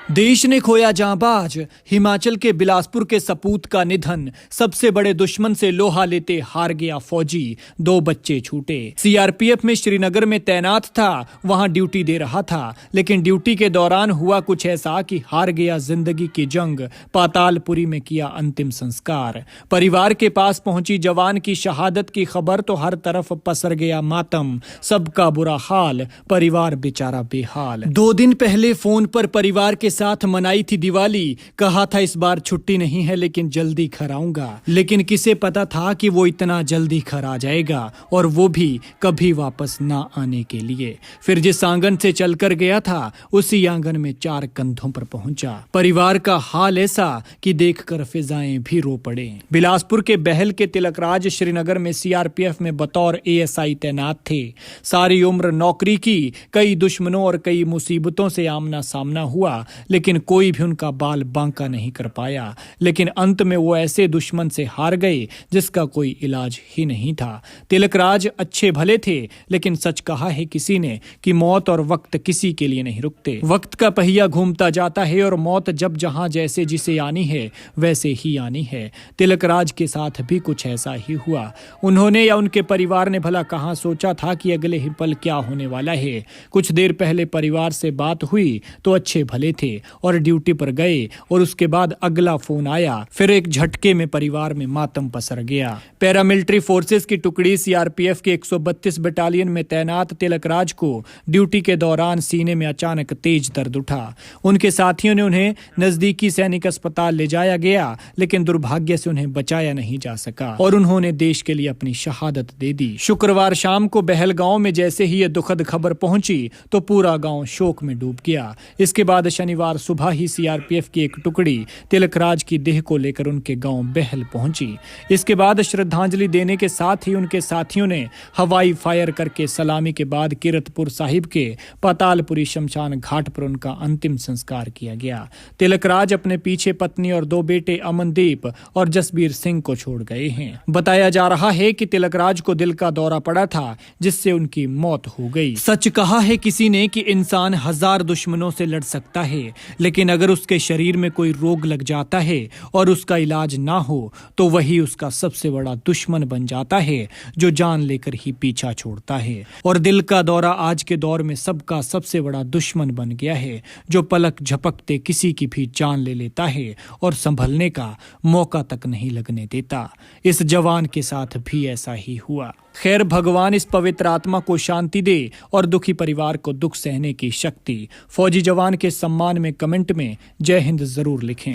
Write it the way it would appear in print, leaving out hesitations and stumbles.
देश ने खोया जांबाज। हिमाचल के बिलासपुर के सपूत का निधन। सबसे बड़े दुश्मन से लोहा लेते हार गया फौजी। 2 बच्चे छूटे। सीआरपीएफ में श्रीनगर में तैनात था, वहां ड्यूटी दे रहा था, लेकिन ड्यूटी के दौरान हुआ कुछ ऐसा कि हार गया जिंदगी की जंग। पातालपुरी में किया अंतिम संस्कार। परिवार के पास पहुंची जवान की शहादत की खबर तो हर तरफ पसर गया मातम। सबका बुरा हाल, परिवार बेचारा बेहाल। 2 दिन पहले फोन पर परिवार के साथ मनाई थी दिवाली। कहा था इस बार छुट्टी नहीं है लेकिन जल्दी घर आऊंगा। लेकिन किसे पता था कि वो इतना जल्दी घर आ जाएगा, और वो भी कभी वापस ना आने के लिए। फिर जिस आंगन से चलकर गया था उसी आंगन में 4 कंधों पर पहुंचा। परिवार का हाल ऐसा कि देखकर फिजाएं भी रो पड़े। बिलासपुर के बहल के तिलकराज श्रीनगर में सीआरपीएफ में बतौर एएसआई तैनात थे। सारी उम्र नौकरी की, कई दुश्मनों और कई मुसीबतों से आमना सामना हुआ, लेकिन कोई भी उनका बाल बांका नहीं कर पाया। लेकिन अंत में वो ऐसे दुश्मन से हार गए जिसका कोई इलाज ही नहीं था। तिलकराज अच्छे भले थे, लेकिन सच कहा है किसी ने कि मौत और वक्त किसी के लिए नहीं रुकते। वक्त का पहिया घूमता जाता है और मौत जब जहां जैसे जिसे आनी है वैसे ही आनी है। तिलकराज के साथ भी कुछ ऐसा ही हुआ। उन्होंने या उनके परिवार ने भला कहां सोचा था कि अगले ही पल क्या होने वाला है। कुछ देर पहले परिवार से बात हुई तो अच्छे भले थे और ड्यूटी पर गए, और उसके बाद अगला फोन आया। फिर एक झटके में परिवार में मातम पसर गया। पैरामिलिट्री फोर्सेस की टुकड़ी सीआरपीएफ के 132 बटालियन में तैनात तिलकराज को ड्यूटी के दौरान सीने में अचानक तेज दर्द उठा। उनके साथियों ने उन्हें नजदीकी सैनिक अस्पताल ले जाया गया, लेकिन दुर्भाग्य से उन्हें बचाया नहीं जा सका और उन्होंने देश के लिए अपनी शहादत दे दी। शुक्रवार शाम को बहल गांव में जैसे ही यह दुखद खबर पहुंची तो पूरा गांव शोक में डूब गया। इसके बाद शनिवार सुबह ही सीआरपीएफ की एक टुकड़ी तिलकराज की देह को लेकर उनके गांव बहल पहुंची। इसके बाद श्रद्धांजलि देने के साथ ही उनके साथियों ने हवाई फायर करके सलामी के बाद कीरतपुर साहिब के पातालपुरी शमशान घाट पर उनका अंतिम संस्कार किया गया। तिलकराज अपने पीछे पत्नी और 2 बेटे अमनदीप और जसबीर सिंह को छोड़ गए हैं। बताया जा रहा है कि तिलकराज को दिल का दौरा पड़ा था, जिससे उनकी मौत हो गई। सच कहा है किसी ने कि इंसान 1000 दुश्मनों से लड़ सकता है, लेकिन अगर उसके शरीर में कोई रोग लग जाता है और उसका इलाज ना हो तो वही उसका सबसे बड़ा दुश्मन बन जाता है, जो जान लेकर ही पीछा छोड़ता है। और दिल का दौरा आज के दौर में सबका सबसे बड़ा दुश्मन बन गया है, जो पलक झपकते किसी की भी जान ले लेता है और संभलने का मौका तक नहीं लगने देता। इस जवान के साथ भी ऐसा ही हुआ। खैर, भगवान इस पवित्र आत्मा को शांति दे और दुखी परिवार को दुख सहने की शक्ति। फौजी जवान के सम्मान में कमेंट में जय हिंद जरूर लिखें।